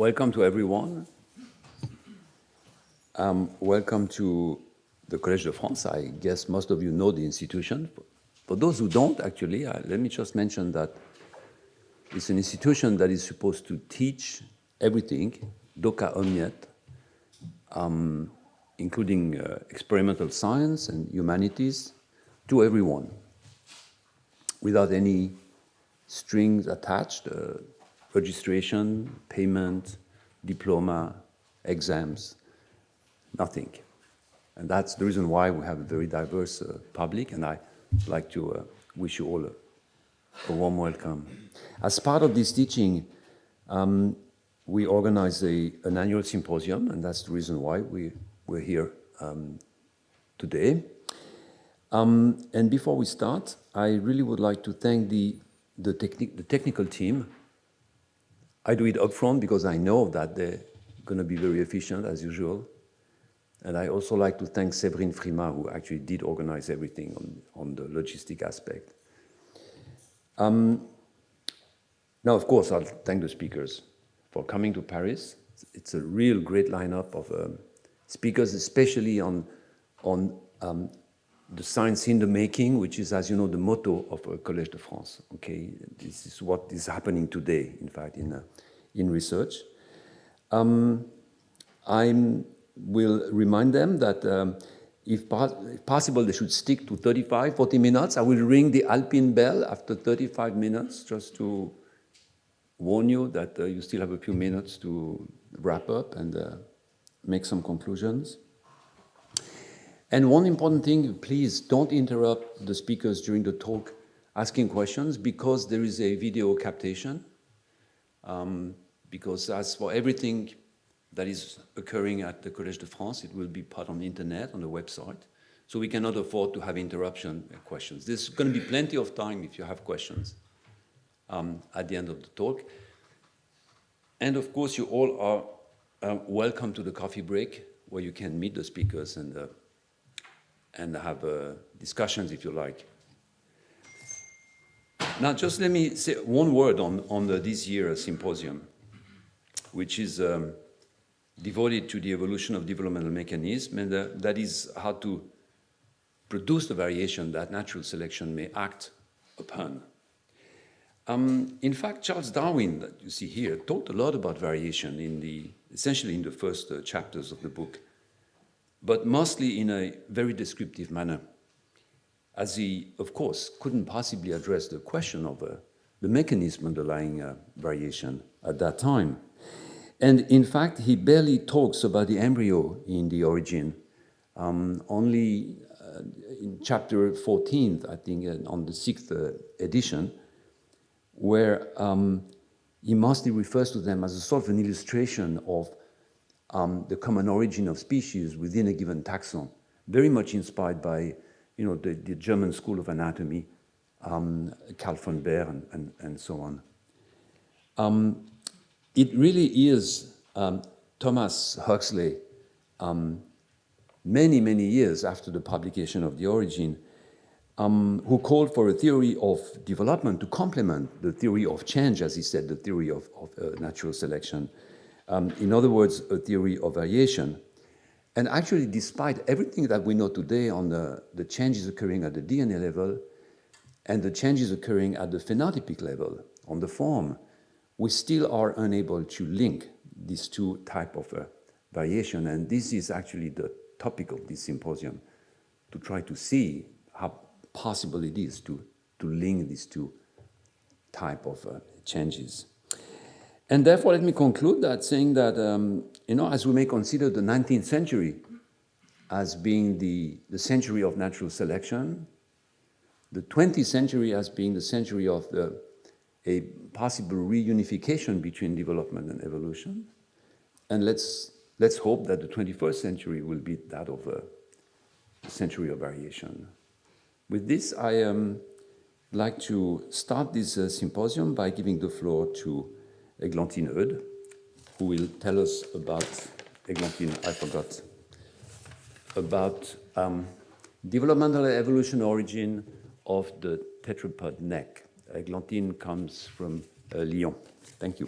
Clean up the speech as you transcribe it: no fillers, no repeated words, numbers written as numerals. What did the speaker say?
welcome to everyone. Welcome to the Collège de France. I guess most of you know the institution. For those who don't, actually, let me just mention that it's an institution that is supposed to teach everything, doca omniet, including experimental science and humanities, to everyone, without any strings attached, registration, payment, diploma, exams, nothing. And that's the reason why we have a very diverse public, and I'd like to wish you all a warm welcome. As part of this teaching, we organize an annual symposium, and that's the reason why we're here today. And before we start, I really would like to thank the technical team. I do it upfront because I know that they're going to be very efficient as usual. And I also like to thank Séverine Frima, who actually did organize everything on the logistic aspect. Now, of course, I'll thank the speakers for coming to Paris. It's a real great lineup of speakers, especially on the science in the making, which is, as you know, the motto of Collège de France. Okay, this is what is happening today, in fact, in research. I will remind them that if possible, they should stick to 35, 40 minutes. I will ring the Alpine bell after 35 minutes, just to warn you that you still have a few minutes to wrap up and make some conclusions. And one important thing, please don't interrupt the speakers during the talk asking questions, because there is a video captation. Because as for everything that is occurring at the Collège de France, it will be put on the internet, on the website. So we cannot afford to have interruption questions. There's going to be plenty of time if you have questions at the end of the talk. And of course, you all are welcome to the coffee break, where you can meet the speakers and have discussions if you like. Now, just let me say one word on this year's symposium, which is devoted to the evolution of developmental mechanisms, and that is how to produce the variation that natural selection may act upon. In fact, Charles Darwin, that you see here, talked a lot about variation essentially in the first chapters of the book, but mostly in a very descriptive manner, as he, of course, couldn't possibly address the question of the mechanism underlying variation at that time. And in fact, he barely talks about the embryo in the origin, only in chapter 14, I think, on the 6th edition, where he mostly refers to them as a sort of an illustration of the common origin of species within a given taxon, very much inspired by, the German school of anatomy, Carl von Baer and so on. It really is Thomas Huxley, many, many years after the publication of The Origin, who called for a theory of development to complement the theory of change, as he said, the theory of natural selection. In other words, a theory of variation. And actually, despite everything that we know today on the changes occurring at the DNA level and the changes occurring at the phenotypic level, on the form, we still are unable to link these two types of variation. And this is actually the topic of this symposium, to try to see how possible it is to link these two types of changes. And therefore, let me conclude that saying that, as we may consider the 19th century as being the century of natural selection, the 20th century as being the century of a possible reunification between development and evolution, and let's hope that the 21st century will be that of a century of variation. With this, I like to start this symposium by giving the floor to Églantine Eudes, who will tell us about, about developmental evolution origin of the tetrapod neck. Églantine comes from Lyon. Thank you.